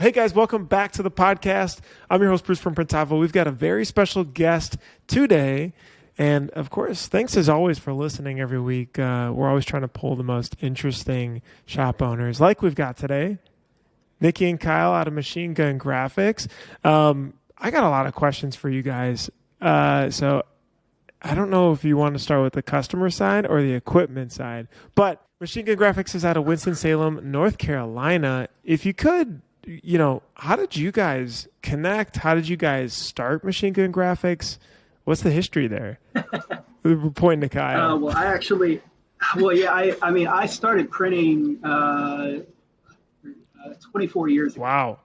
Hey guys, welcome back to the podcast. I'm your host, Bruce from Printavo. We've got a very special guest today. And of course, thanks as always for listening every week. We're always trying to pull the most interesting shop owners like we've got today. Nikki and Kyle out of Machine Gun Graphics. I got a lot of questions for you guys. So I don't know if you want to start with the customer side or the equipment side, but Machine Gun Graphics is out of Winston-Salem, North Carolina. If you could, how did you guys connect? How did you guys start Machine Gun Graphics? What's the history there? We're pointing to Kyle. I started printing 24 years ago. Wow.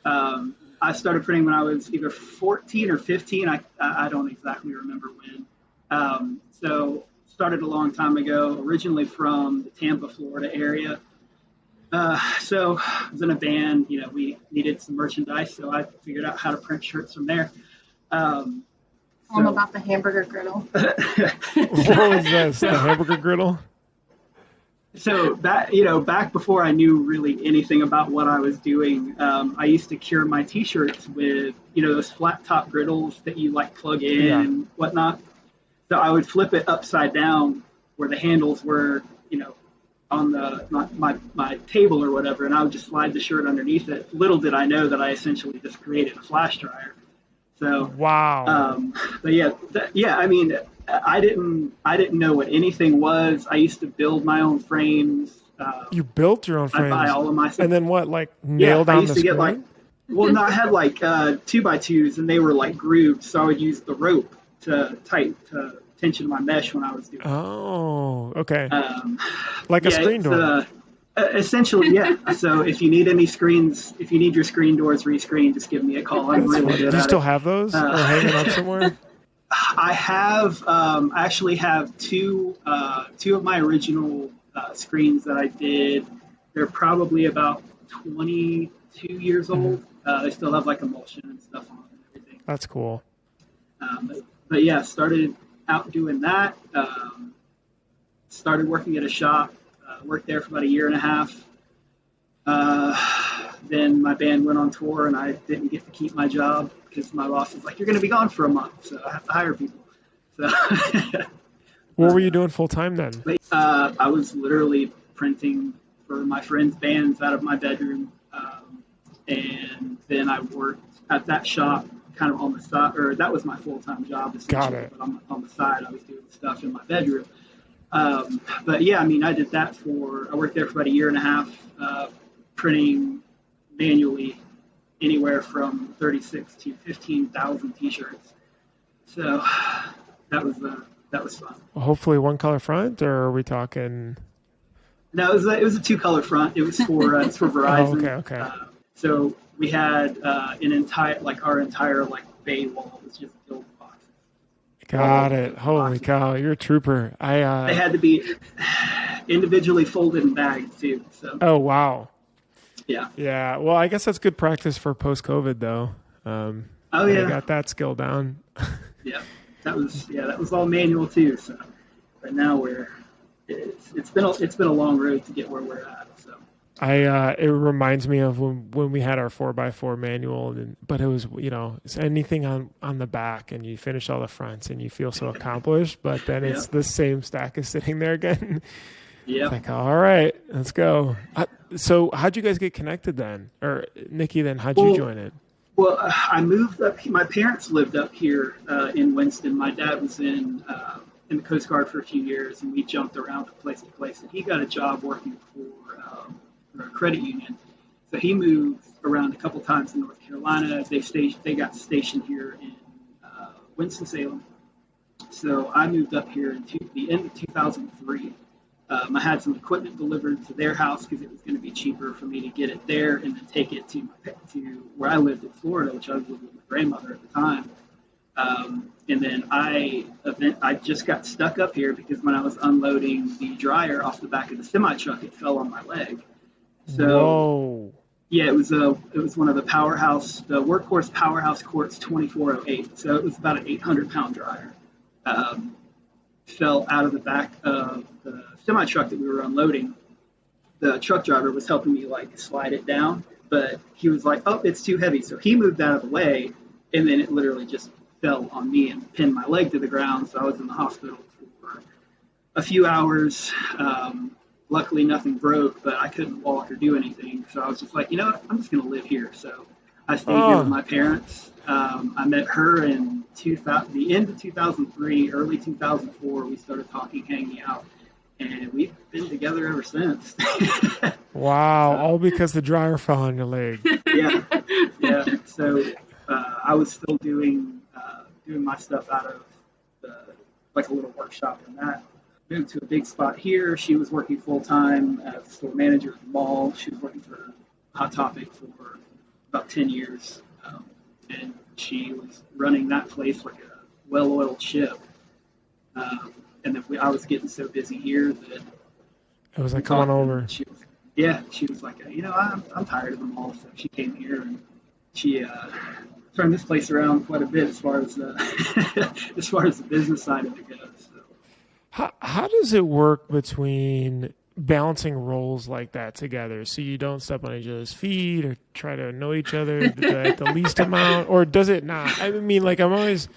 I started printing when I was either 14 or 15. I don't exactly remember when. So started a long time ago, originally from the Tampa, Florida area. So I was in a band, we needed some merchandise, so I figured out how to print shirts from there. I'm about the hamburger griddle. What was this? The hamburger griddle? So back before I knew really anything about what I was doing, I used to cure my T-shirts with, those flat top griddles that you plug in and whatnot. So I would flip it upside down where the handles were, on my table or whatever, and I would just slide the shirt underneath it. Little did I know that I essentially just created a flash dryer. So wow. I didn't know what anything was. I used to build my own frames. You built your own frames? I buy all of my stuff. And then what, nail down the screen? I had 2x2s, and they were grooved, so I would use the rope to tension my mesh when I was doing it. Oh, okay. A screen door. Essentially, yeah. So if you need any screens, if you need your screen doors rescreened, just give me a call. I'm really good at it. Do you still have those hanging up somewhere? I have. I actually have two of my original screens that I did. They're probably about 22 years old. They still have emulsion and stuff on them and everything. That's cool. But yeah, started out doing that. Started working at a shop. Worked there for about a year and a half. Then my band went on tour, and I didn't get to keep my job because my boss was like, "You're going to be gone for a month, so I have to hire people." So, what were you doing full time then? I was literally printing for my friends' bands out of my bedroom, and then I worked at that shop kind of on the side, or that was my full time job. Got it. But on the side, I was doing stuff in my bedroom. But yeah, I did that I worked there for about a year and a half, printing manually anywhere from 36 to 15,000 T-shirts. So that was fun. Well, hopefully one color front, or are we talking? No, it was a two color front. It was for it's for Verizon. Oh, okay. So we had an entire our entire bay wall was just filled with boxes. Got it. Holy cow, you're a trooper. They had to be individually folded and bagged too. So. Oh wow. Yeah. Yeah. Well, I guess that's good practice for post-COVID though. I got that skill down. Yeah. That was all manual too. So, but now it's been a long road to get where we're at. So. It reminds me of when we had our 4x4 manual, but it was, it's anything on the back, and you finish all the fronts and you feel so accomplished, but then it's the same stack is sitting there again. Yeah. It's all right, let's go. So how'd you guys get connected then? Or Nikki, then how'd you join it? Well, I moved up. My parents lived up here in Winston. My dad was in the Coast Guard for a few years, and we jumped around from place to place, and he got a job working for a credit union. So he moved around a couple times in North Carolina. They got stationed here in Winston-Salem. So I moved up here in the end of 2003. I had some equipment delivered to their house because it was going to be cheaper for me to get it there and then take it to where I lived in Florida, which I was living with my grandmother at the time. And then I just got stuck up here because when I was unloading the dryer off the back of the semi truck, it fell on my leg. So, whoa. Yeah, it was one of the Workhorse Powerhouse Quartz 2408. So it was about an 800-pound dryer. Fell out of the back of the semi truck that we were unloading, the truck driver was helping me like slide it down, but he was like, "Oh, it's too heavy," so he moved out of the way, and then it literally just fell on me and pinned my leg to the ground. So I was in the hospital for a few hours. Luckily, nothing broke, but I couldn't walk or do anything. So I was just like, you know what? I'm just going to live here. So I stayed here with my parents. I met her in the end of 2003, early 2004. We started talking, hanging out, and we've been together ever since. Wow, all because the dryer fell on your leg. Yeah. So I was still doing my stuff out of like a little workshop in that. Moved to a big spot here. She was working full time as store manager at the mall. She was working for Hot Topic for about 10 years, and she was running that place like a well-oiled ship. And then I was getting so busy here that It was like, come on over. She was like, I'm tired of the mall. So she came here and she turned this place around quite a bit as far as as far as the business side of it goes. So. How does it work between balancing roles like that together so you don't step on each other's feet or try to annoy each other at the least amount, or does it not? I mean, like, I'm always,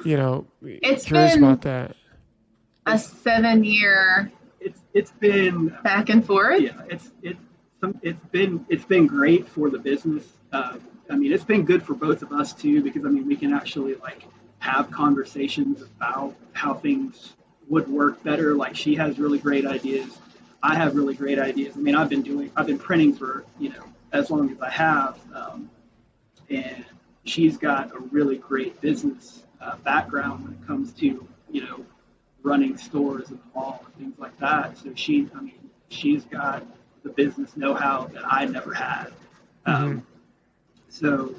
curious about that. A 7-year. It's been back and forth. Yeah, it's been great for the business. It's been good for both of us too, because we can actually like have conversations about how things would work better. Like, she has really great ideas. I have really great ideas. I've been printing for, as long as I have. And she's got a really great business background when it comes to, running stores in the mall and things like that. So she's got the business know-how that I never had. So,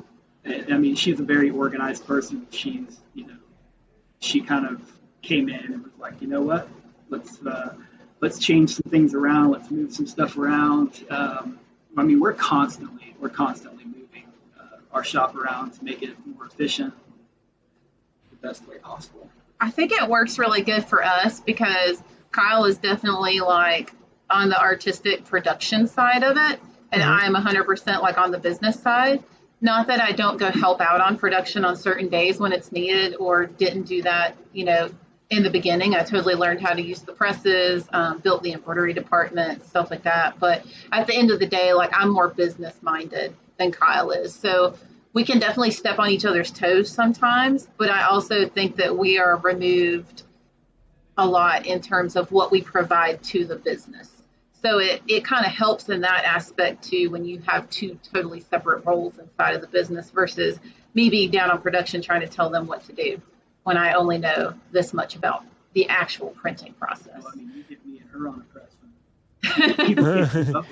she's a very organized person. She kind of came in and was like, you know what, let's change some things around. Let's move some stuff around. We're constantly moving our shop around to make it more efficient, the best way possible. I think it works really good for us because Kyle is definitely like on the artistic production side of it, and I'm 100% like on the business side. Not that I don't go help out on production on certain days when it's needed, or didn't do that, in the beginning. I totally learned how to use the presses, built the embroidery department, stuff like that. But at the end of the day, like, I'm more business minded than Kyle is. So we can definitely step on each other's toes sometimes, but I also think that we are removed a lot in terms of what we provide to the business. So it kind of helps in that aspect too, when you have two totally separate roles inside of the business versus me being down on production trying to tell them what to do when I only know this much about the actual printing process. Well, you get me and her on a press. People can't keep up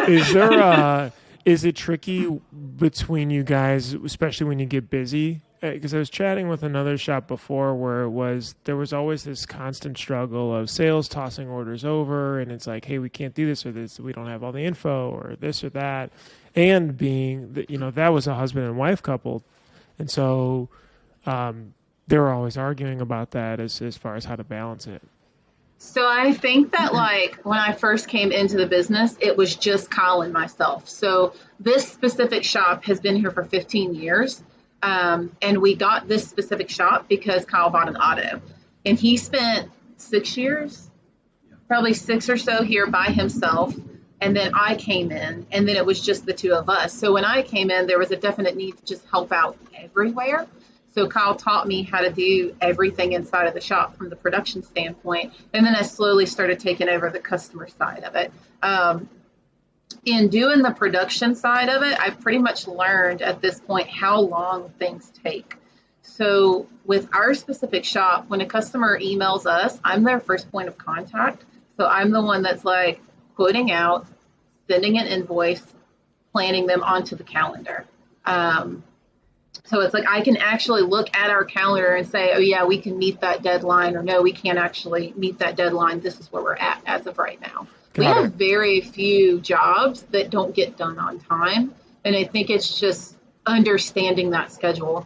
with it. Is it tricky between you guys, especially when you get busy? Because I was chatting with another shop before where there was always this constant struggle of sales tossing orders over, and it's like, hey, we can't do this or this, we don't have all the info or this or that, and being that, that was a husband and wife couple, and so they were always arguing about that as far as how to balance it. So I think that like when I first came into the business, it was just Kyle and myself. So this specific shop has been here for 15 years. And we got this specific shop because Kyle bought an auto. And he spent 6 years, probably 6 or so here by himself. And then I came in, and then it was just the two of us. So when I came in, there was a definite need to just help out everywhere. So Kyle taught me how to do everything inside of the shop from the production standpoint. And then I slowly started taking over the customer side of it. In doing the production side of it, I pretty much learned at this point how long things take. So with our specific shop, when a customer emails us, I'm their first point of contact. So I'm the one that's like quoting out, sending an invoice, planning them onto the calendar. So it's like I can actually look at our calendar and say, oh, yeah, we can meet that deadline, or no, we can't actually meet that deadline. This is where we're at as of right now. We have very few jobs that don't get done on time. And I think it's just understanding that schedule.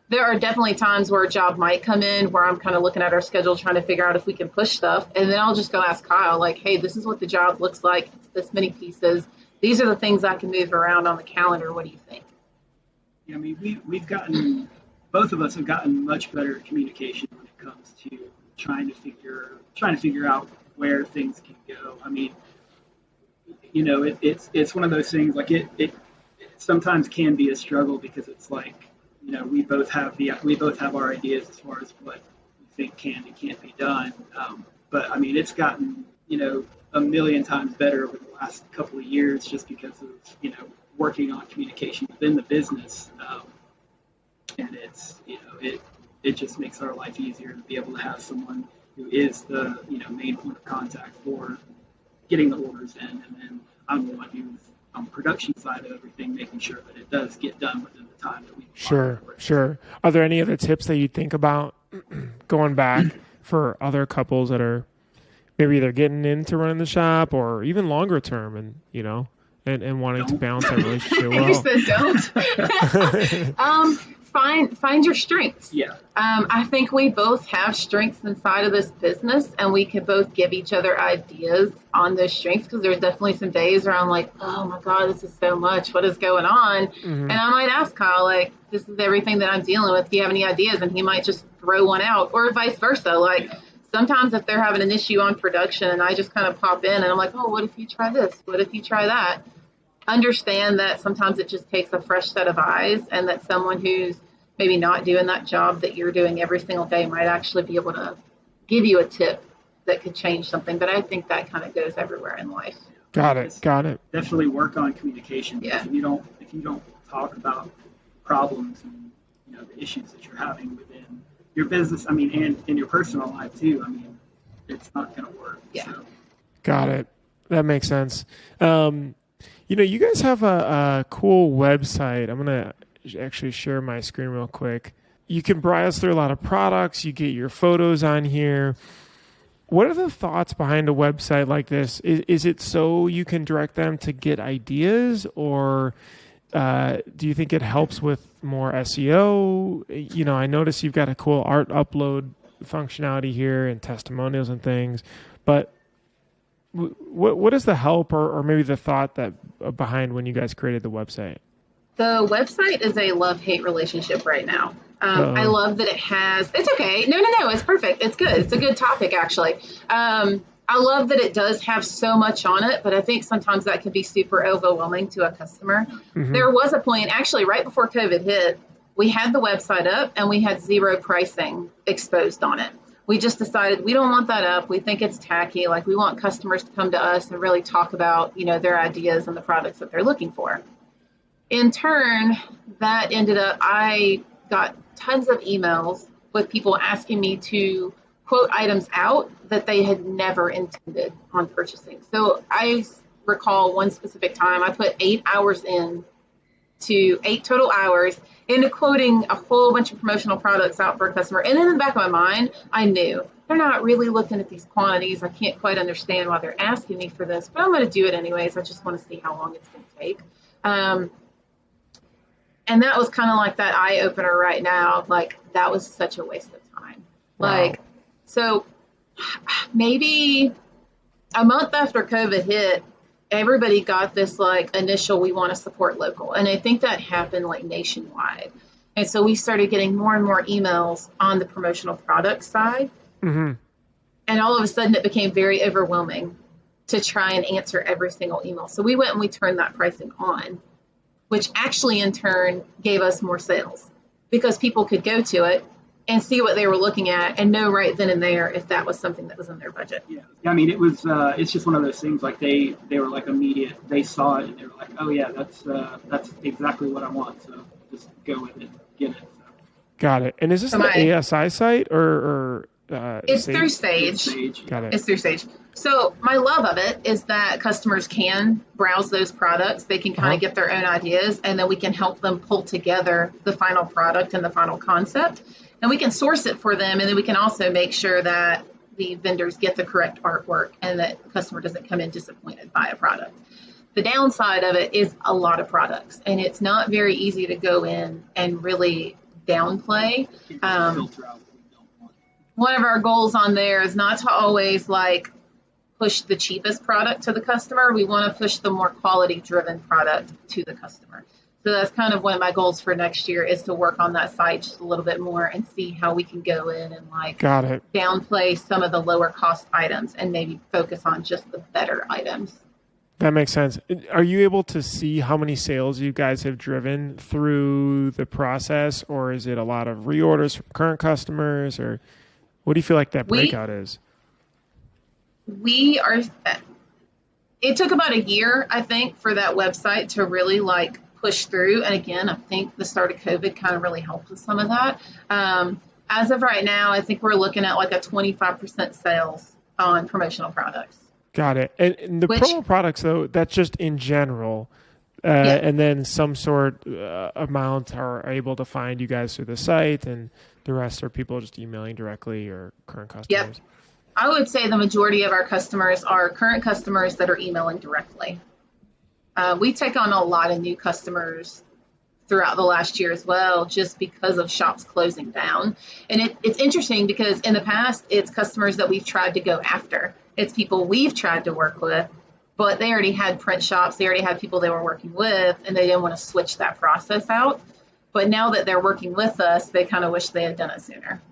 there are definitely times where a job might come in where I'm kind of looking at our schedule, trying to figure out if we can push stuff. And then I'll just go ask Kyle, like, hey, this is what the job looks like. It's this many pieces. These are the things I can move around on the calendar. What do you think? Yeah, I mean, both of us have gotten much better at communication when it comes to trying to figure out where things can go. I mean, it's one of those things, like it sometimes can be a struggle because it's like, we both have our ideas as far as what we think can and can't be done. But I mean, it's gotten, a million times better over the last couple of years just because of, working on communication within the business. And it's, it just makes our life easier to be able to have someone who is the, main point of contact for getting the orders in. And then I'm the one who's on the production side of everything, making sure that it does get done within the time that we Sure. Are there any other tips that you think about going back for other couples that are maybe either getting into running the shop or even longer term and wanting to balance that relationship well? Find your strengths. Yeah. I think we both have strengths inside of this business, and we can both give each other ideas on those strengths, because there's definitely some days where I'm like, oh my God, this is so much. What is going on? Mm-hmm. And I might ask Kyle, like, this is everything that I'm dealing with. Do you have any ideas? And he might just throw one out, or vice versa. Like, sometimes if they're having an issue on production and I just kind of pop in and I'm like, oh, what if you try this? What if you try that? Understand that sometimes it just takes a fresh set of eyes, and that someone who's maybe not doing that job that you're doing every single day might actually be able to give you a tip that could change something. But I think that kind of goes everywhere in life. Got it. Definitely work on communication. Yeah. If you don't talk about problems and the issues that you're having within your business, I mean, and in your personal life too, I mean, it's not going to work. Yeah. So. Got it. That makes sense. You guys have a cool website. I'm going to actually share my screen real quick. You can browse through a lot of products. You get your photos on here. What are the thoughts behind a website like this? Is it so you can direct them to get ideas, or do you think it helps with more SEO? I notice you've got a cool art upload functionality here and testimonials and things, but what is the help or maybe the thought that behind when you guys created the website? The website is a love-hate relationship right now. I love that it has, it's okay. No, it's perfect. It's good. It's a good topic, actually. I love that it does have so much on it, but I think sometimes that can be super overwhelming to a customer. Mm-hmm. There was a point, actually, right before COVID hit, we had the website up and we had zero pricing exposed on it. We just decided we don't want that up. We think it's tacky. Like, we want customers to come to us and really talk about, their ideas and the products that they're looking for. In turn, that ended up, I got tons of emails with people asking me to quote items out that they had never intended on purchasing. So I recall one specific time I put 8 total hours into quoting a whole bunch of promotional products out for a customer. And in the back of my mind, I knew they're not really looking at these quantities. I can't quite understand why they're asking me for this, but I'm going to do it anyways. I just want to see how long it's going to take. And that was kind of like that eye opener right now. Like, that was such a waste of time. Wow. So maybe a month after COVID hit, everybody got this initial, we want to support local. And I think that happened nationwide. And so we started getting more and more emails on the promotional product side. Mm-hmm. And all of a sudden it became very overwhelming to try and answer every single email. So we went and we turned that pricing on, which actually in turn gave us more sales because people could go to it and see what they were looking at and know right then and there if that was something that was in their budget. Yeah. I mean, it was, it's just one of those things, they were immediate, they saw it and they were like, oh yeah, that's exactly what I want. So just go with it, get it. So. Got it. And is this the ASI site or it's Sage? Through Sage. Got it. It's through Sage. So my love of it is that customers can browse those products. They can kind of get their own ideas, and then we can help them pull together the final product and the final concept. And we can source it for them, and then we can also make sure that the vendors get the correct artwork and that the customer doesn't come in disappointed by a product. The downside of it is a lot of products, and it's not very easy to go in and really downplay. Filter out what we don't want. One of our goals on there is not to always like push the cheapest product to the customer. We want to push the more quality driven product to the customer. So that's kind of one of my goals for next year, is to work on that site just a little bit more and see how we can go in and like downplay some of the lower cost items and maybe focus on just the better items. That makes sense. Are you able to see how many sales you guys have driven through the process, or is it a lot of reorders from current customers, or what do you feel like that breakout is? It took about a year, I think, for that website to really like push through. And again, I think the start of COVID kind of really helped with some of that. As of right now, I think we're looking at like a 25% sales on promotional products. Got it. And the promo products, though, that's just in general. And then some sort amount are able to find you guys through the site, and the rest are people just emailing directly or current customers. Yep. I would say the majority of our customers are current customers that are emailing directly. We take on a lot of new customers throughout the last year as well, just because of shops closing down. And it's interesting because in the past, it's customers that we've tried to go after. It's people we've tried to work with, but they already had print shops. They already had people they were working with, and they didn't want to switch that process out. But now that they're working with us, they kind of wish they had done it sooner.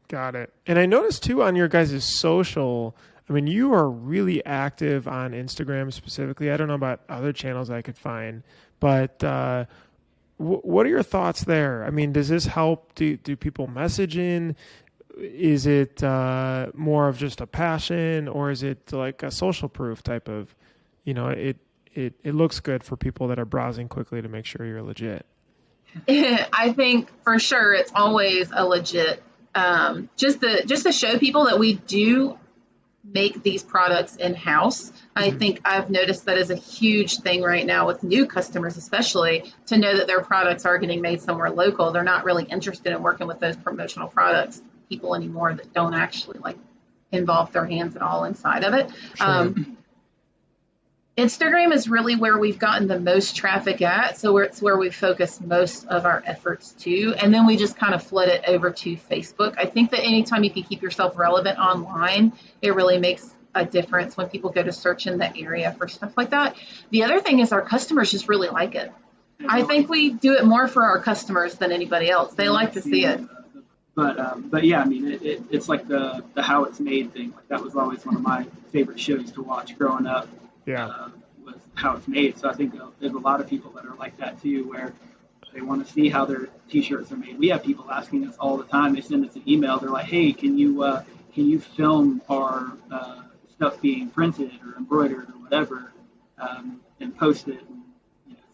Got it. And I noticed too on your guys' social, I mean, you are really active on Instagram specifically. I don't know about other channels I could find, but what are your thoughts there? I mean, does this help? Do people message in? Is it more of just a passion, or is it like a social proof type of, it looks good for people that are browsing quickly to make sure you're legit? I think for sure it's always a legit, just to show people that we do make these products in-house. I think I've noticed that is a huge thing right now with new customers, especially, to know that their products are getting made somewhere local. They're not really interested in working with those promotional products people anymore that don't actually like involve their hands at all inside of it. Sure. Instagram is really where we've gotten the most traffic at. So it's where we focus most of our efforts to. And then we just kind of flood it over to Facebook. I think that anytime you can keep yourself relevant online, it really makes a difference when people go to search in the area for stuff like that. The other thing is our customers just really like it. I think we do it more for our customers than anybody else. They like to see it. But yeah, I mean, it's like the How It's Made thing. Like that was always one of my favorite shows to watch growing up. Yeah. Was How It's Made. So I think there's a lot of people that are like that too, where they want to see how their T-shirts are made. We have people asking us all the time. They send us an email. They're like, "Hey, can you film our stuff being printed or embroidered or whatever, and post it,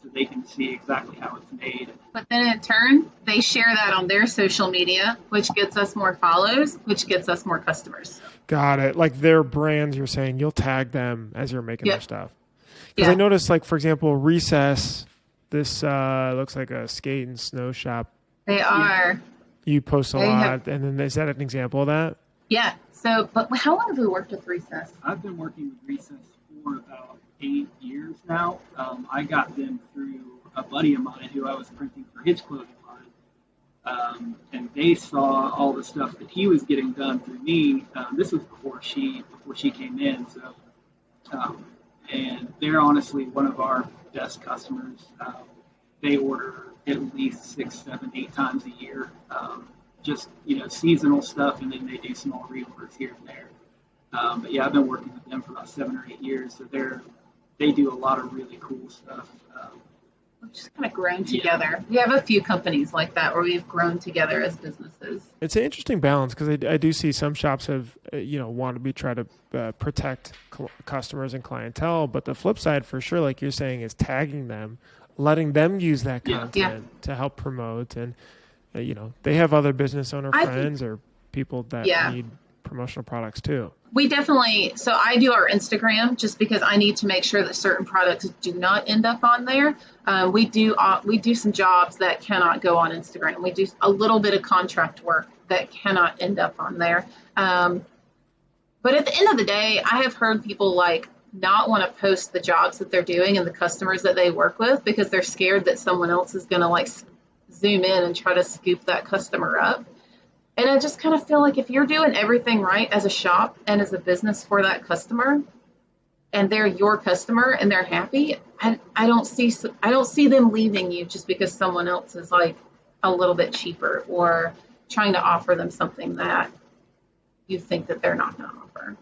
so they can see exactly how it's made." But then in turn, they share that on their social media, which gets us more follows, which gets us more customers. Got it. Like their brands, you're saying you'll tag them as you're making their stuff. Because I noticed, like, for example, Recess, this looks like a skate and snow shop. They are. You post a lot. And then is that an example of that? Yeah. So, but how long have we worked with Recess? I've been working with Recess for about 8 years now. I got them through a buddy of mine who I was printing for his clothing line. And they saw all the stuff that he was getting done through me. This was before she came in. So, and they're honestly one of our best customers. They order at least 6, 7, 8 times a year. Just seasonal stuff, and then they do small reorders here and there. But yeah, I've been working with them for about 7 or 8 years. So they do a lot of really cool stuff. We've just kind of grown together. We have a few companies like that where we've grown together as businesses. It's an interesting balance because I do see some shops have want to try to protect customers and clientele, but the flip side for sure, like you're saying, is tagging them, letting them use that content to help promote, and they have other business owner friends or people that need promotional products too. We definitely, so I do our Instagram just because I need to make sure that certain products do not end up on there. We do some jobs that cannot go on Instagram. We do a little bit of contract work that cannot end up on there. But at the end of the day, I have heard people like not want to post the jobs that they're doing and the customers that they work with because they're scared that someone else is going to like zoom in and try to scoop that customer up. And I just kind of feel like if you're doing everything right as a shop and as a business for that customer, and they're your customer and they're happy, I don't see them leaving you just because someone else is like a little bit cheaper or trying to offer them something that you think that they're not going to offer.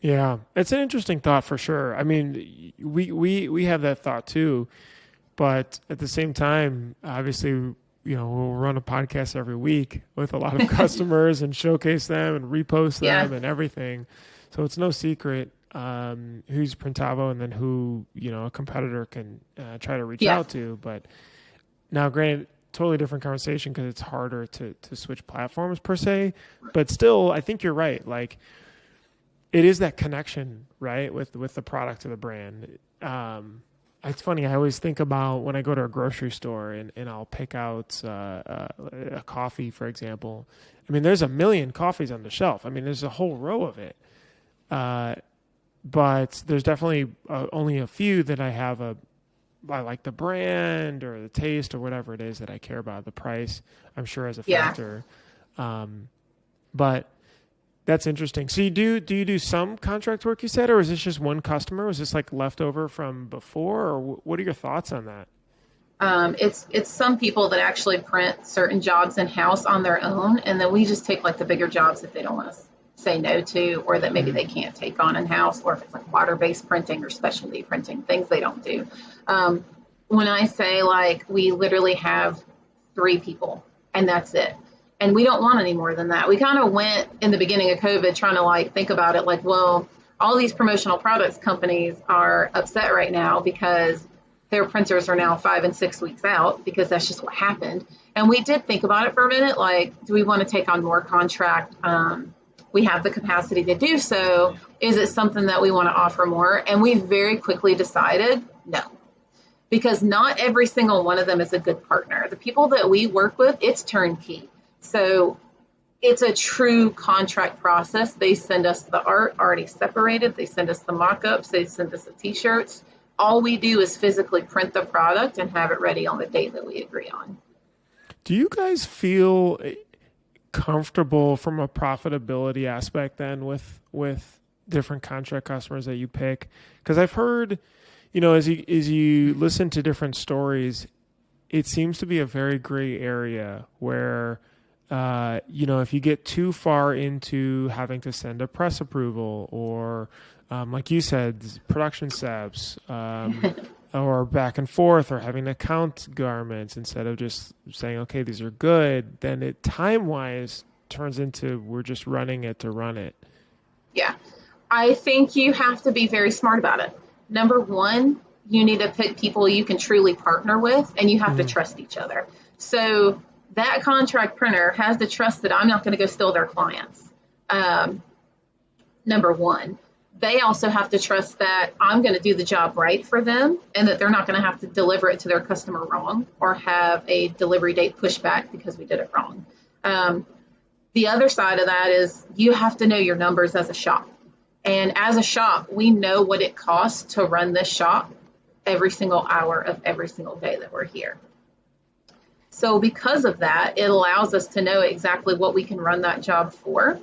Yeah, it's an interesting thought for sure. I mean, we have that thought too, but at the same time, obviously, we'll run a podcast every week with a lot of customers and showcase them and repost them and everything. So it's no secret who's Printavo and then who, a competitor can try to reach out to. But now, granted, totally different conversation because it's harder to switch platforms per se. But still, I think you're right. Like, it is that connection, right, with the product or the brand. It's funny. I always think about when I go to a grocery store and I'll pick out a coffee, for example. I mean, there's a million coffees on the shelf. I mean, there's a whole row of it. But there's definitely only a few that I like the brand or the taste or whatever it is that I care about. The price, I'm sure, as a factor. But that's interesting. So do you do some contract work, you said, or is this just one customer? Was this like leftover from before, or what are your thoughts on that? It's some people that actually print certain jobs in-house on their own, and then we just take like the bigger jobs that they don't want to say no to, or that maybe they can't take on in-house, or if it's like water-based printing or specialty printing, things they don't do. When I say like we literally have 3 people and that's it. And we don't want any more than that. We kind of went in the beginning of COVID trying to like think about it like, well, all these promotional products companies are upset right now because their printers are now 5 and 6 weeks out because that's just what happened. And we did think about it for a minute, like, do we want to take on more contract? We have the capacity to do so. Is it something that we want to offer more? And we very quickly decided no, because not every single one of them is a good partner. The people that we work with, it's turnkey. So it's a true contract process. They send us the art already separated. They send us the mock-ups. They send us the T-shirts. All we do is physically print the product and have it ready on the date that we agree on. Do you guys feel comfortable from a profitability aspect then with different contract customers that you pick? Because I've heard, as you listen to different stories, it seems to be a very gray area where if you get too far into having to send a press approval or, like you said, production steps, or back and forth, or having to count garments instead of just saying, okay, these are good, then it time-wise turns into we're just running it to run it. Yeah. I think you have to be very smart about it. Number one, you need to pick people you can truly partner with, and you have to trust each other. So that contract printer has to trust that I'm not going to go steal their clients. Number one, they also have to trust that I'm going to do the job right for them and that they're not going to have to deliver it to their customer wrong or have a delivery date pushback because we did it wrong. The other side of that is you have to know your numbers as a shop. And as a shop, we know what it costs to run this shop every single hour of every single day that we're here. So because of that, it allows us to know exactly what we can run that job for.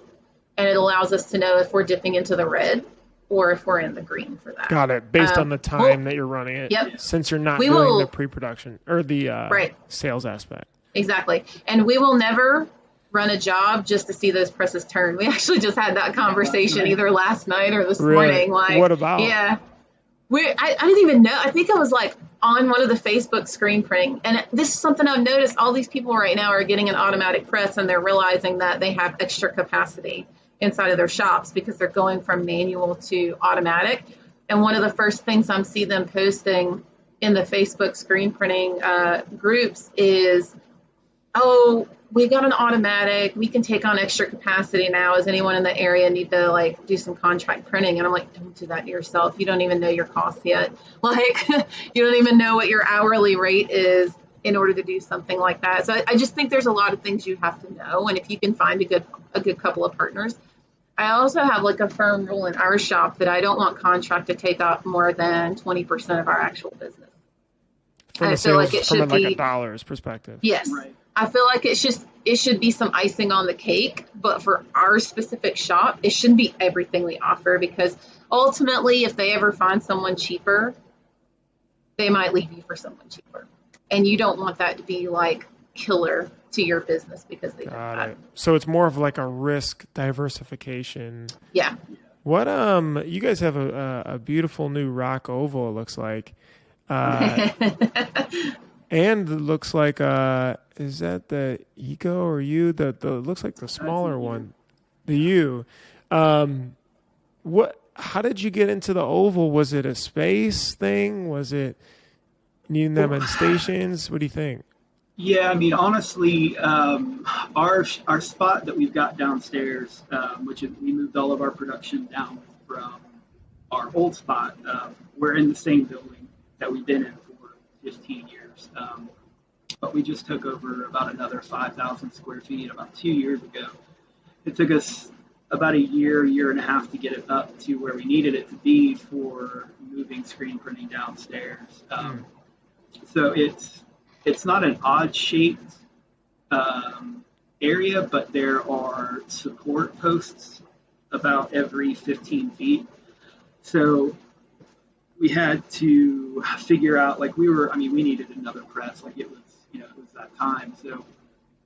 And it allows us to know if we're dipping into the red or if we're in the green for that. Got it. Based on the time that you're running it. Yep. Since you're not doing the pre-production or the sales aspect. Exactly. And we will never run a job just to see those presses turn. We actually just had that conversation either last night or this morning. Like, what about? Yeah. I didn't even know. I think I was like on one of the Facebook screen printing. And this is something I've noticed. All these people right now are getting an automatic press and they're realizing that they have extra capacity inside of their shops because they're going from manual to automatic. And one of the first things I'm seeing them posting in the Facebook screen printing groups is, oh, we got an automatic. We can take on extra capacity now. Does anyone in the area need to like do some contract printing? And I'm like, don't do that to yourself. You don't even know your cost yet. Like, you don't even know what your hourly rate is in order to do something like that. So I just think there's a lot of things you have to know. And if you can find a good couple of partners. I also have like a firm rule in our shop that I don't want contract to take up more than 20% of our actual business. from I a feel like sales, it from should like be a dollar's perspective. yes. Right. I feel like it should be some icing on the cake, but for our specific shop, it shouldn't be everything we offer because ultimately, if they ever find someone cheaper, they might leave you for someone cheaper, and you don't want that to be like killer to your business because they did Got that. it. So it's more of like a risk diversification. Yeah. What you guys have a beautiful new rock oval, it looks like. And it looks like is that the Eco or U? The looks like the smaller one. The U. What how did you get into the oval? Was it a space thing? Was it needing them in stations? What do you think? Yeah, I mean, honestly, our spot that we've got downstairs, which is we moved all of our production down from our old spot. We're in the same building that we've been in for 15 years, but we just took over about another 5,000 square feet about 2 years ago. It took us about a year and a half to get it up to where we needed it to be for moving screen printing downstairs. So it's not an odd shaped area, but there are support posts about every 15 feet. So we had to figure out, like we needed another press, like it was that time. So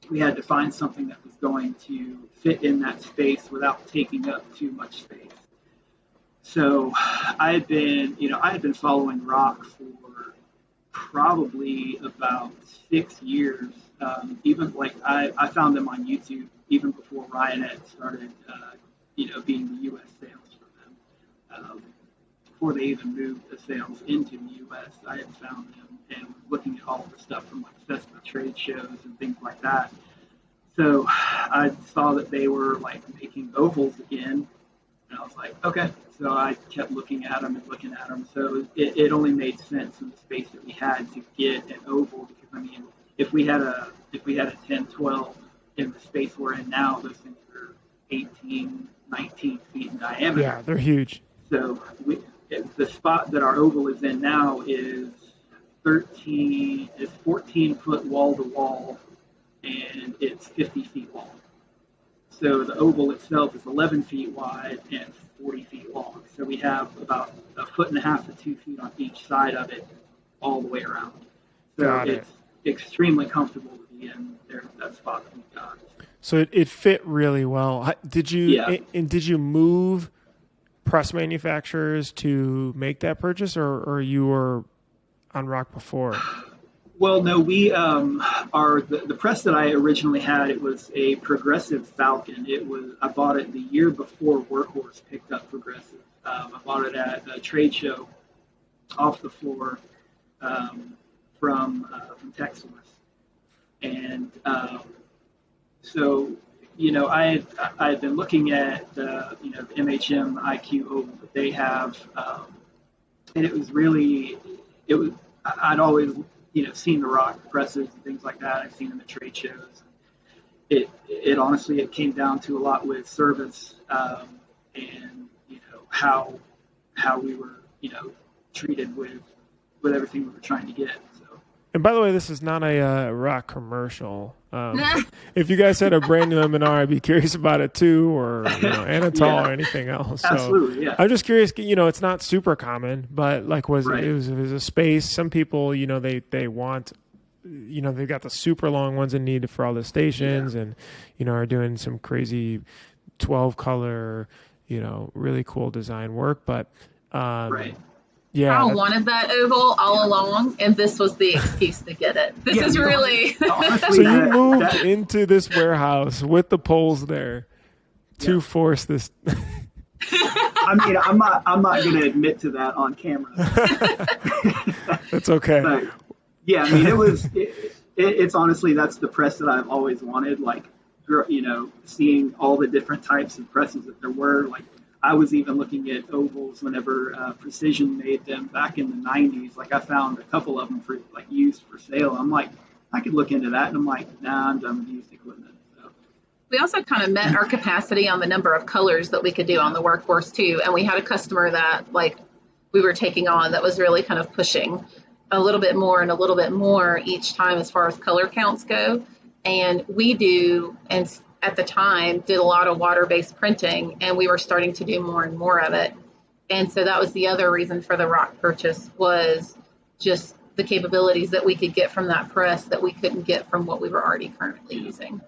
we had to find something that was going to fit in that space without taking up too much space. So I had been following rock for probably about 6 years. Even like I found them on YouTube even before Ryan had started, being the U.S. sales for them. Before they even moved the sales into the U.S., I had found them and was looking at all of the stuff from like CESPA trade shows and things like that. So I saw that they were like making ovals again, and I was like, okay. So I kept looking at them. So it only made sense in the space that we had to get an oval because I mean, if we had a 10-12 in the space we're in now, those things are 18, 19 feet in diameter. Yeah, they're huge. So the spot that our oval is in now is 14 foot wall to wall, and it's 50 feet long. So the oval itself is 11 feet wide and 40 feet long. So we have about 1.5 to 2 feet on each side of it, all the way around. So it's extremely comfortable to be in there, that spot that we've got. So it fit really well. Did you did you move press manufacturers to make that purchase, or you were on rock before? Well, no, we the press that I originally had, it was a Progressive Falcon. I bought it the year before Workhorse picked up Progressive. I bought it at a trade show off the floor from TechSource, and so I had been looking at the MHM IQ oval that they have, and I'd always seen the rock presses and things like that. I've seen them at trade shows. It honestly came down to a lot with service and how we were treated with everything we were trying to get. So. And by the way, this is not a rock commercial. If you guys had a brand new M&R, I'd be curious about it too, or Anatol or anything else. So absolutely, yeah. I'm just curious. It's not super common, but like it was a space. Some people, they want, they've got the super long ones in need for all the stations, and are doing some crazy 12 color, really cool design work. But yeah, I wanted that oval all along, and this was the excuse to get it. This is really. Honestly, so you moved into this warehouse with the poles there to force this. I mean, I'm not going to admit to that on camera. That's okay. But, yeah, I mean, it's honestly, that's the press that I've always wanted. Like, seeing all the different types of presses that there were. Like, I was even looking at ovals whenever Precision made them back in the 90s. Like, I found a couple of them for used for sale. I'm like, I could look into that, and I'm like, nah, I'm done with used equipment. So. We also kind of met our capacity on the number of colors that we could do on the Workhorse too, and we had a customer that we were taking on that was really kind of pushing. a little bit more and a little bit more each time as far as color counts go. And we do, and at the time, did a lot of water-based printing, and we were starting to do more and more of it. And so that was the other reason for the rock purchase, was just the capabilities that we could get from that press that we couldn't get from what we were already currently using.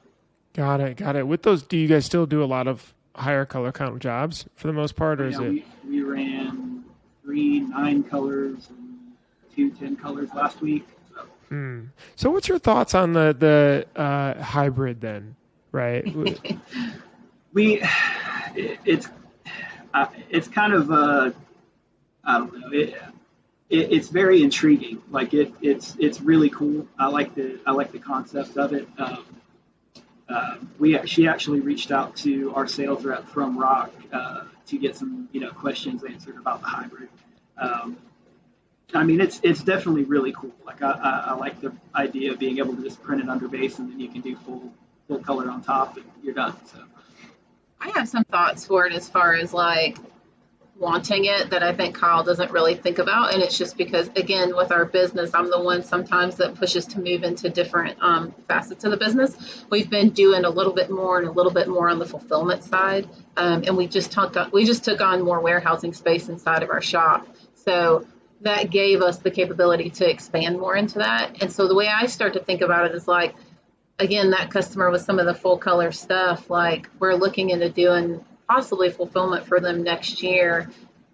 Got it. With those, do you guys still do a lot of higher color count jobs for the most part, or is it? We ran 3 9 colors and 2 10 colors last week. So what's your thoughts on the hybrid then? Right. It's kind of I don't know. It's very intriguing. Like it's really cool. I like the concept of it. She actually reached out to our sales rep from Rock to get some questions answered about the hybrid. I mean, it's definitely really cool. Like I like the idea of being able to just print it under base, and then you can do full color on top, and you're done. So I have some thoughts for it as far as like wanting it that I think Kyle doesn't really think about. And it's just because, again, with our business, I'm the one sometimes that pushes to move into different facets of the business. We've been doing a little bit more and a little bit more on the fulfillment side. And we just took on more warehousing space inside of our shop. So that gave us the capability to expand more into that. And so the way I start to think about it is like, again, that customer with some of the full color stuff, like we're looking into doing possibly fulfillment for them next year.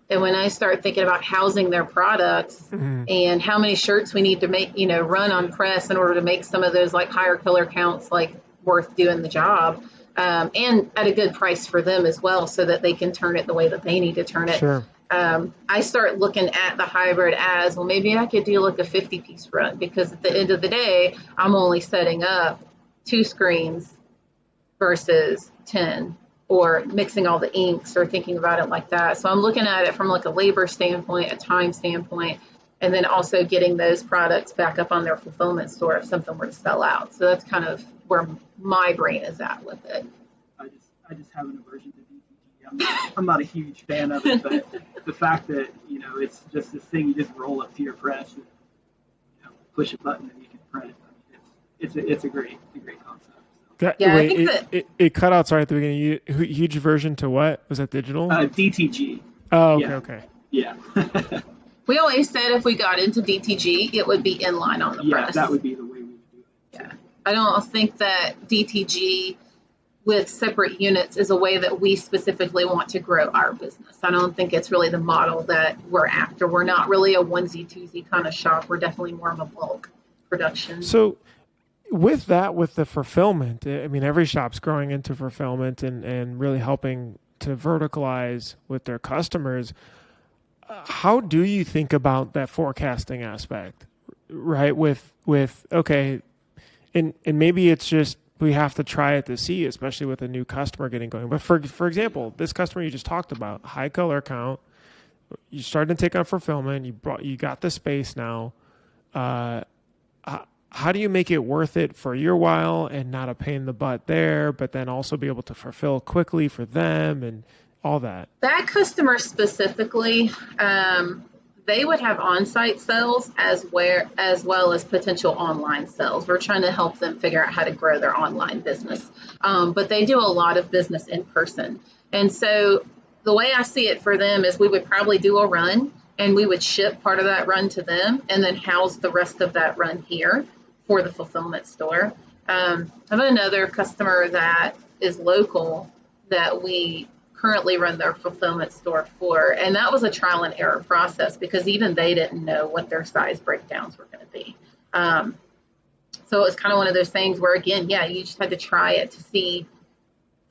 And when I start thinking about housing their products and how many shirts we need to make, run on press in order to make some of those like higher color counts, like worth doing the job, and at a good price for them as well, so that they can turn it the way that they need to turn it. Sure. I start looking at the hybrid as, well, maybe I could do like a 50-piece run, because at the end of the day, I'm only setting up 2 screens versus 10, or mixing all the inks, or thinking about it like that. So I'm looking at it from like a labor standpoint, a time standpoint, and then also getting those products back up on their fulfillment store if something were to sell out. So that's kind of where my brain is at with it. I just have an aversion to DTG. I'm not a huge fan of it, but the fact that it's just this thing you just roll up to your press and push a button and you can print. It's a great concept. It cut out sorry at the beginning. Huge version to what? Was that digital? DTG. Oh, okay. Yeah. We always said if we got into DTG, it would be inline on the press. Yeah, that would be the way we would do it. Yeah. I don't think that DTG with separate units is a way that we specifically want to grow our business. I don't think it's really the model that we're after. We're not really a onesie twosie kind of shop. We're definitely more of a bulk production. So with the fulfillment, I mean, every shop's growing into fulfillment and really helping to verticalize with their customers. How do you think about that forecasting aspect, right? With okay, and maybe it's just we have to try it to see, especially with a new customer getting going. But for example, this customer you just talked about, high color count, you started to take on fulfillment. You got the space now. How do you make it worth it for your while and not a pain in the butt there, but then also be able to fulfill quickly for them and all that? That customer specifically, they would have on-site sales as well as potential online sales. We're trying to help them figure out how to grow their online business. But they do a lot of business in person. And so the way I see it for them is we would probably do a run, and we would ship part of that run to them and then house the rest of that run here for the fulfillment store. I have another customer that is local that we currently run their fulfillment store for, and that was a trial and error process because even they didn't know what their size breakdowns were going to be. So it was kind of one of those things where, again, you just had to try it to see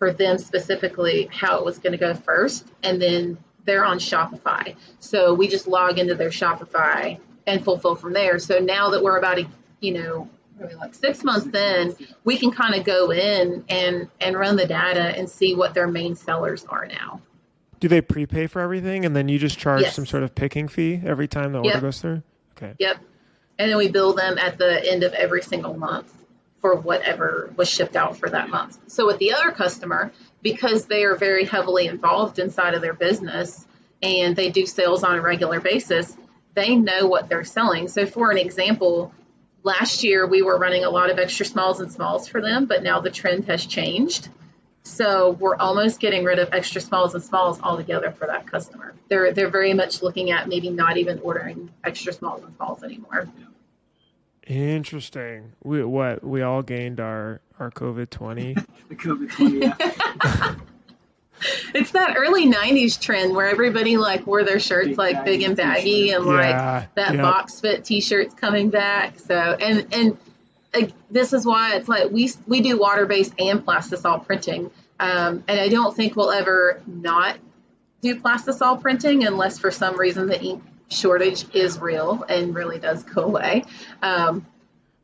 for them specifically how it was going to go first, and then they're on Shopify. So we just log into their Shopify and fulfill from there. So now that we're about maybe like 6 months in, we can kind of go in and run the data and see what their main sellers are now. Do they prepay for everything and then you just charge Yes. some sort of picking fee every time the order goes through? Okay. Yep. And then we bill them at the end of every single month for whatever was shipped out for that month. So with the other customer, because they are very heavily involved inside of their business and they do sales on a regular basis, they know what they're selling. So for an example, last year we were running a lot of extra smalls and smalls for them, but now the trend has changed. So we're almost getting rid of extra smalls and smalls altogether for that customer. They're very much looking at maybe not even ordering extra smalls and smalls anymore. Interesting. We all gained our COVID-20. The COVID-20, yeah. It's that early 90s trend where everybody like wore their shirts Big like big and baggy and like that box fit t-shirts coming back. So and this is why it's like we do water-based and plastisol printing. And I don't think we'll ever not do plastisol printing unless for some reason the ink shortage is real and really does go away.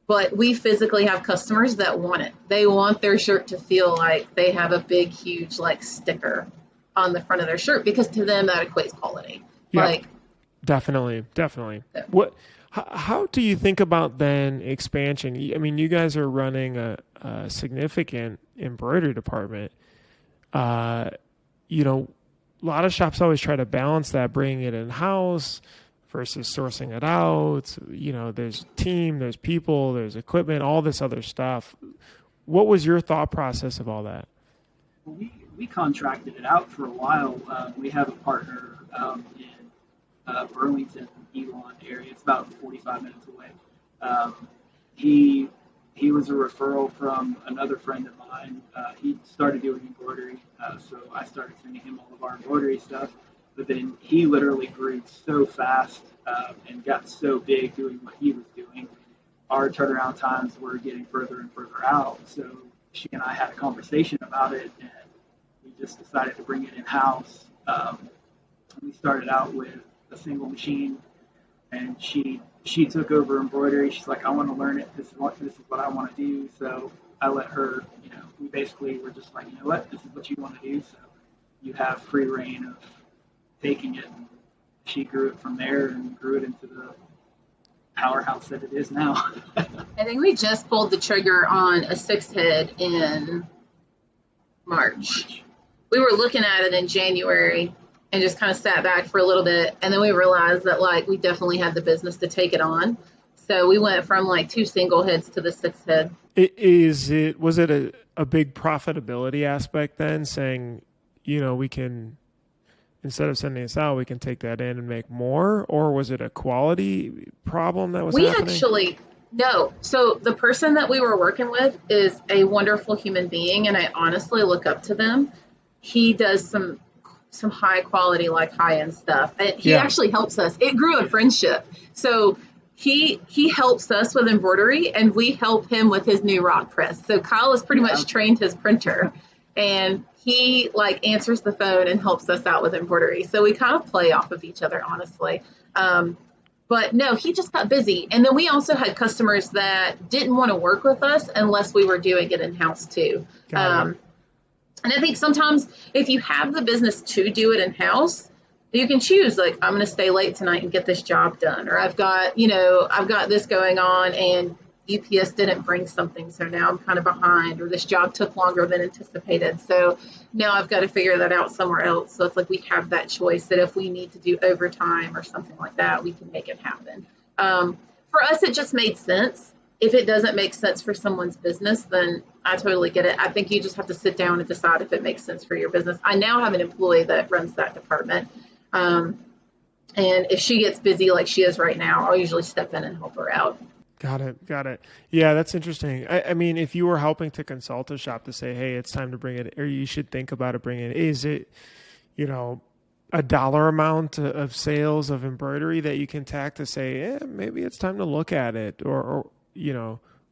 But we physically have customers that want it. They want their shirt to feel like they have a big, huge like sticker on the front of their shirt because to them that equates quality. Yeah, Like definitely. Yeah. How do you think about then expansion? I mean, you guys are running a significant embroidery department. A lot of shops always try to balance that, bringing it in house versus sourcing it out. There's team, there's people, there's equipment, all this other stuff. What was your thought process of all that? Well, we contracted it out for a while. We have a partner in Burlington, Elon area. It's about 45 minutes away. He was a referral from another friend of mine. He started doing embroidery, so I started sending him all of our embroidery stuff. But then he literally grew so fast and got so big doing what he was doing. Our turnaround times were getting further and further out. So she and I had a conversation about it, and we just decided to bring it in-house. We started out with a single machine, and she took over embroidery. She's like, I want to learn it. This is what I want to do. So I let her, we basically were just like, you know what, this is what you want to do. So you have free reign of taking it. And she grew it from there and grew it into the powerhouse that it is now. I think we just pulled the trigger on a 6-head in March. We were looking at it in January and just kind of sat back for a little bit. And then we realized that like we definitely had the business to take it on. So we went from like 2 single heads to the 6-head. Was it a big profitability aspect then, saying, we can, instead of sending this out, we can take that in and make more? Or was it a quality problem that was happening? No. So the person that we were working with is a wonderful human being, and I honestly look up to them. He does some high quality, like high end stuff. And he actually helps us. It grew a friendship. So he helps us with embroidery, and we help him with his new rock press. So Kyle has pretty much trained his printer, and he like answers the phone and helps us out with embroidery. So we kind of play off of each other, honestly. But no, he just got busy. And then we also had customers that didn't want to work with us unless we were doing it in-house too. And I think sometimes if you have the business to do it in-house, you can choose, like, I'm going to stay late tonight and get this job done. Or I've got this going on and UPS didn't bring something, so now I'm kind of behind, or this job took longer than anticipated. So now I've got to figure that out somewhere else. So it's like we have that choice that if we need to do overtime or something like that, we can make it happen. For us, it just made sense. If it doesn't make sense for someone's business, then I totally get it. I think you just have to sit down and decide if it makes sense for your business. I now have an employee that runs that department. And if she gets busy like she is right now, I'll usually step in and help her out. Got it. Yeah, that's interesting. I mean, if you were helping to consult a shop to say, hey, it's time to bring it, or you should think about it, bringing it, is it, a dollar amount of sales of embroidery that you can tack to say, maybe it's time to look at it, or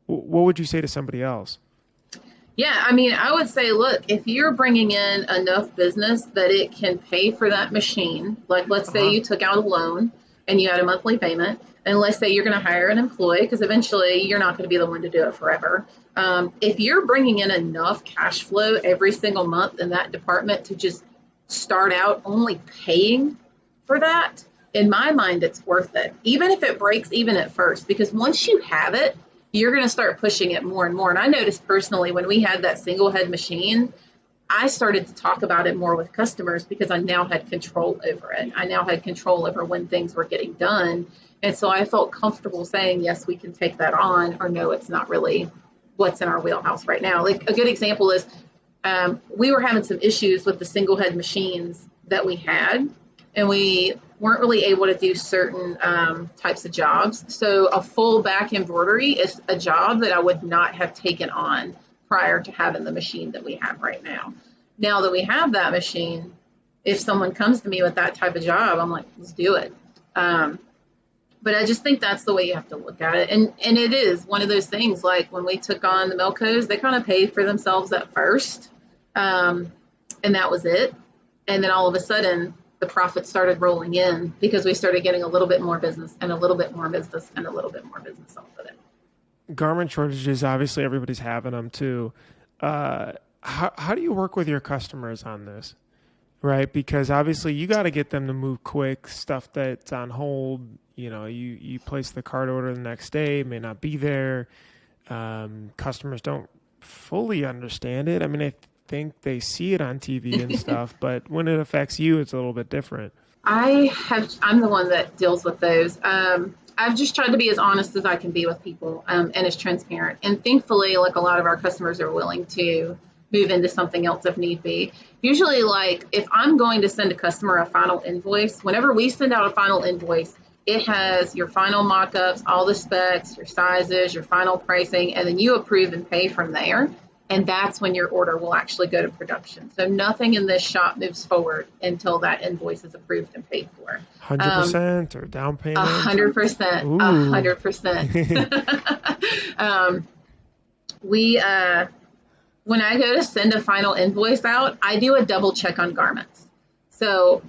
what would you say to somebody else? Yeah, I mean, I would say, look, if you're bringing in enough business that it can pay for that machine, like let's say you took out a loan and you had a monthly payment, and let's say you're going to hire an employee, because eventually you're not going to be the one to do it forever. If you're bringing in enough cash flow every single month in that department to just start out only paying for that, in my mind, it's worth it. Even if it breaks even at first, because once you have it, you're going to start pushing it more and more. And I noticed personally when we had that single head machine, I started to talk about it more with customers because I now had control over it. I now had control over when things were getting done. And so I felt comfortable saying, yes, we can take that on, or no, it's not really what's in our wheelhouse right now. Like a good example is we were having some issues with the single head machines that we had, and we weren't really able to do certain types of jobs. So a full back embroidery is a job that I would not have taken on prior to having the machine that we have right now. Now that we have that machine, if someone comes to me with that type of job, I'm like, let's do it. But I just think that's the way you have to look at it. And it is one of those things, like when we took on the Melcos, they kind of paid for themselves at first. And that was it. And then all of a sudden, the profits started rolling in because we started getting a little bit more business and a little bit more business and a little bit more business off of it. Garment shortages, obviously everybody's having them too. How do you work with your customers on this? Right? Because obviously you got to get them to move quick. Stuff that's on hold, you place the cart order the next day, may not be there. Customers don't fully understand it. I mean, I think they see it on TV and stuff, but when it affects you, it's a little bit different. I'm the one that deals with those. I've just tried to be as honest as I can be with people, and as transparent. And thankfully, like a lot of our customers are willing to move into something else if need be. Usually, like if I'm going to send a customer a final invoice, whenever we send out a final invoice, it has your final mock-ups, all the specs, your sizes, your final pricing, and then you approve and pay from there. And that's when your order will actually go to production. So nothing in this shop moves forward until that invoice is approved and paid for. 100% or down payment? 100%. 100%. When I go to send a final invoice out, I do a double check on garments. So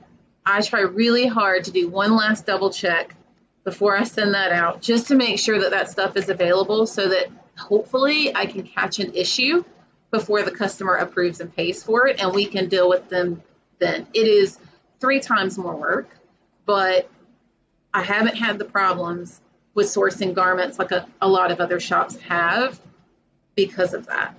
I try really hard to do one last double check before I send that out, just to make sure that that stuff is available so that hopefully I can catch an issue before the customer approves and pays for it, and we can deal with them then. It is 3 times more work, but I haven't had the problems with sourcing garments like a lot of other shops have because of that.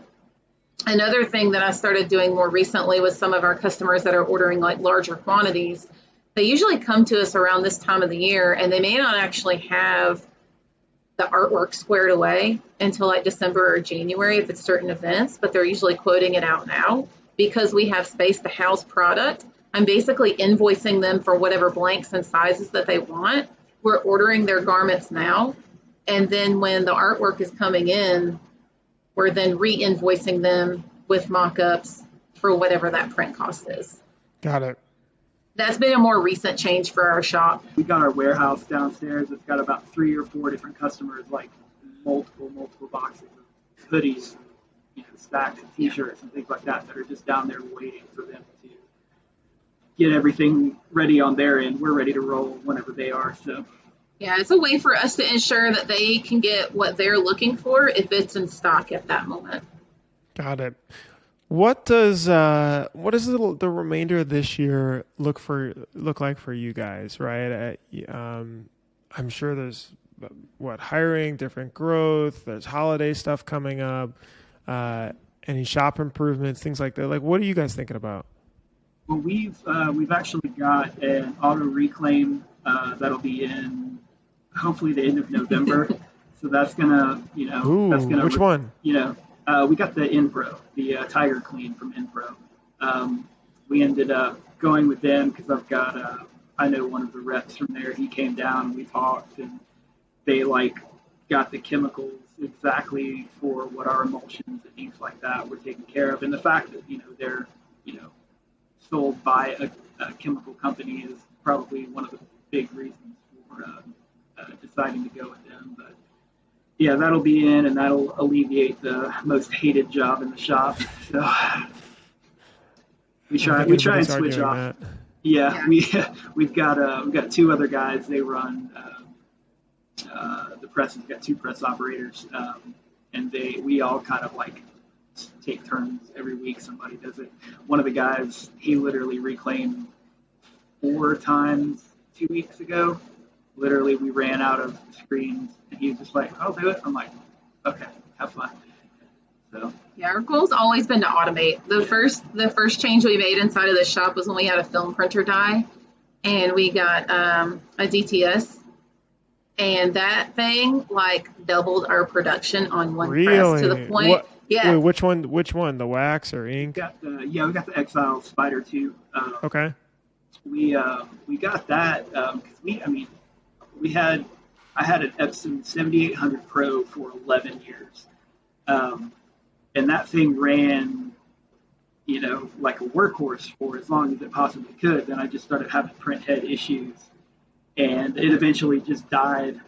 Another thing that I started doing more recently with some of our customers that are ordering like larger quantities, they usually come to us around this time of the year, and they may not actually have the artwork squared away until like December or January if it's certain events, but they're usually quoting it out now. Because we have space to house product, I'm basically invoicing them for whatever blanks and sizes that they want. We're ordering their garments now, and then when the artwork is coming in, we're then re-invoicing them with mock-ups for whatever that print cost is. Got it. That's been a more recent change for our shop. We got our warehouse downstairs. It's got about 3 or 4 different customers, like multiple boxes of hoodies, stacks of T-shirts and things like that are just down there waiting for them to get everything ready on their end. We're ready to roll whenever they are. So yeah, it's a way for us to ensure that they can get what they're looking for if it's in stock at that moment. Got it. What does the remainder of this year look like for you guys, right? I'm sure there's hiring, different growth. There's holiday stuff coming up. Any shop improvements, things like that. Like, what are you guys thinking about? Well, we've actually got an auto reclaim that'll be in hopefully the end of November. So that's gonna, which one? We got the Inpro, the Tiger Clean from Inpro. We ended up going with them because I know one of the reps from there. He came down and we talked, and they got the chemicals exactly for what our emulsions and inks like that were taken care of. And the fact that they're sold by a chemical company is probably one of the big reasons for deciding to go with them. But yeah, that'll be in, and that'll alleviate the most hated job in the shop. So we try and switch off. That. Yeah, we've got 2 other guys. They run the press. We've got 2 press operators, and we all kind of take turns every week. Somebody does it. One of the guys, he literally reclaimed 4 times 2 weeks ago. Literally, we ran out of screens, and he was just like, "I'll do it." I'm like, "Okay, have fun." So Yeah, our goal's always been to automate. The first change we made inside of the shop was when we had a film printer die, and we got a DTS, and that thing like doubled our production on one press to the Really? point. What? Yeah, Wait, which one? Which one? The wax or ink? we got the Exile Spider too. Okay. We got that because I had an Epson 7800 Pro for 11 years, and that thing ran, like a workhorse for as long as it possibly could. Then I just started having print head issues, and it eventually just died.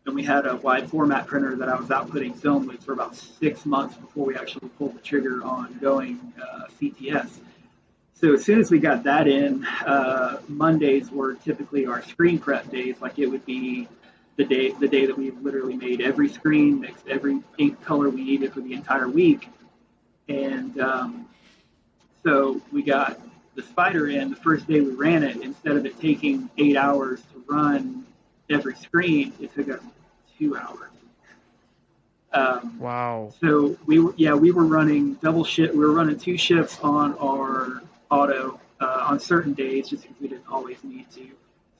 And we had a wide format printer that I was outputting film with for about 6 months before we actually pulled the trigger on going CTS. So as soon as we got that in, Mondays were typically our screen prep days. Like it would be the day that we literally made every screen, mixed every ink color we needed for the entire week. And so we got the Spider in. The first day we ran it, instead of it taking 8 hours to run every screen, it took us 2 hours. Wow. So we were running double shift. We were running 2 shifts on our auto on certain days, just because we didn't always need to.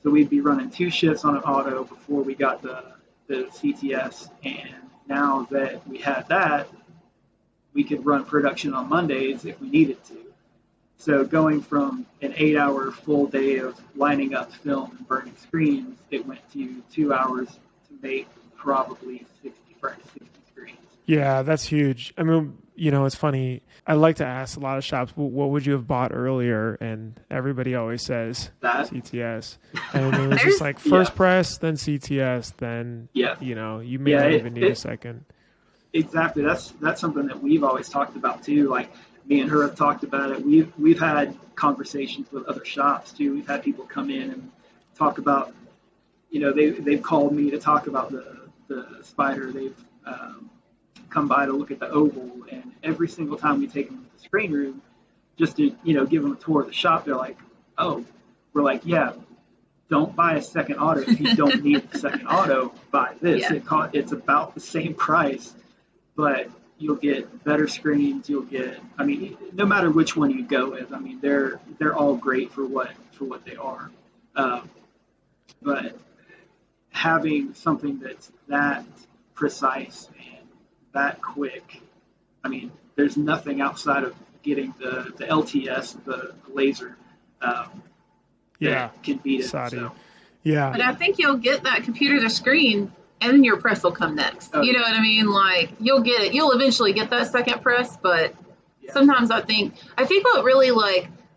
So we'd be running 2 shifts on an auto before we got the CTS. And now that we had that, we could run production on Mondays if we needed to. So going from an 8-hour full day of lining up film and burning screens, it went to 2 hours to make probably 60 screens. Yeah, that's huge. I mean, it's funny. I like to ask a lot of shops, what would you have bought earlier? And everybody always says That CTS. And it was just like first press, then CTS, then, you may not even need a second. Exactly. That's something that we've always talked about too. Like me and her have talked about it. We've had conversations with other shops too. We've had people come in and talk about, they've called me to talk about the Spider. They've come by to look at the oval, and every single time we take them to the screen room, just to give them a tour of the shop, they're like, "Oh," we're like, "Yeah, don't buy a second auto if you don't need a second auto. Buy this. Yeah. It's about the same price, but you'll get better screens. You'll get, no matter which one you go with, they're all great for what they are, but having something that's that precise and that quick, there's nothing outside of getting the LTS, the laser, that can beat it. So. Yeah. But I think you'll get that computer to screen, and then your press will come next. You know what I mean? Like you'll get it. You'll eventually get that second press, but sometimes I think what really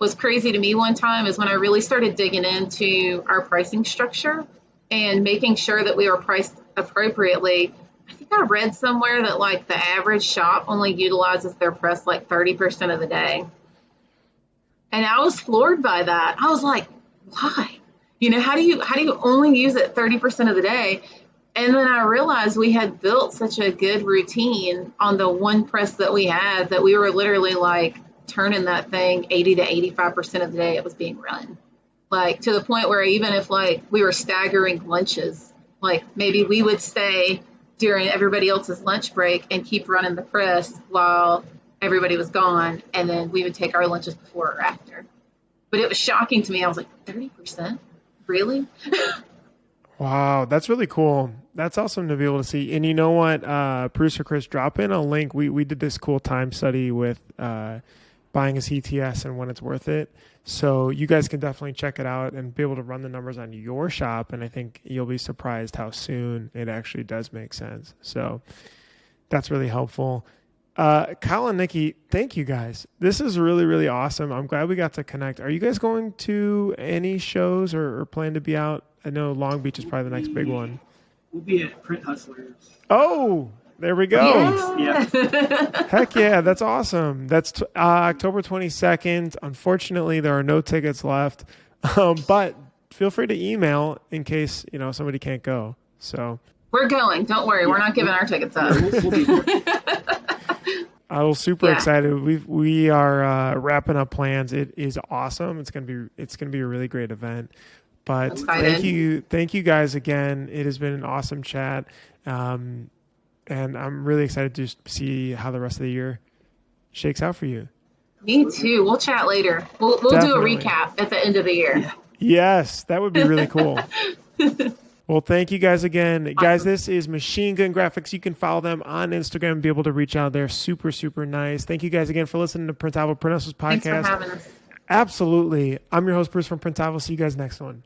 was crazy to me one time is when I really started digging into our pricing structure and making sure that we were priced appropriately. I think I read somewhere that the average shop only utilizes their press 30% of the day. And I was floored by that. I was like, why? How do you only use it 30% of the day? And then I realized we had built such a good routine on the one press that we had that we were literally turning that thing 80 to 85% of the day it was being run. To the point where even if we were staggering lunches, maybe we would stay during everybody else's lunch break and keep running the press while everybody was gone, and then we would take our lunches before or after. But it was shocking to me. I was like, 30%? Really? Wow, that's really cool. That's awesome to be able to see. And you know what, producer Chris, drop in a link. We did this cool time study with buying a CTS and when it's worth it. So you guys can definitely check it out and be able to run the numbers on your shop. And I think you'll be surprised how soon it actually does make sense. So that's really helpful. Kyle and Nikki, thank you guys. This is really, really awesome. I'm glad we got to connect. Are you guys going to any shows or plan to be out? I know Long Beach is probably the next big one. We'll be at Print Hustlers. Oh, there we go. Yeah. Heck yeah, that's awesome. That's October 22nd. Unfortunately, there are no tickets left, but feel free to email in case somebody can't go. So we're going. Don't worry, we're not giving our tickets up. We'll be there. I was super excited. We are wrapping up plans. It is awesome. It's gonna be a really great event. But thank you guys again. It has been an awesome chat. And I'm really excited to see how the rest of the year shakes out for you. Me too. We'll chat later. We'll do a Definitely. recap at the end of the year. Yeah. Yes, that would be really cool. Well, thank you guys again. Guys, this is Machine Gun Graphics. You can follow them on Instagram and be able to reach out. They're super, super nice. Thank you guys again for listening to Printavo Print Hustle's podcast. Thanks for having us. Absolutely. I'm your host, Bruce from Printavo. See you guys next one.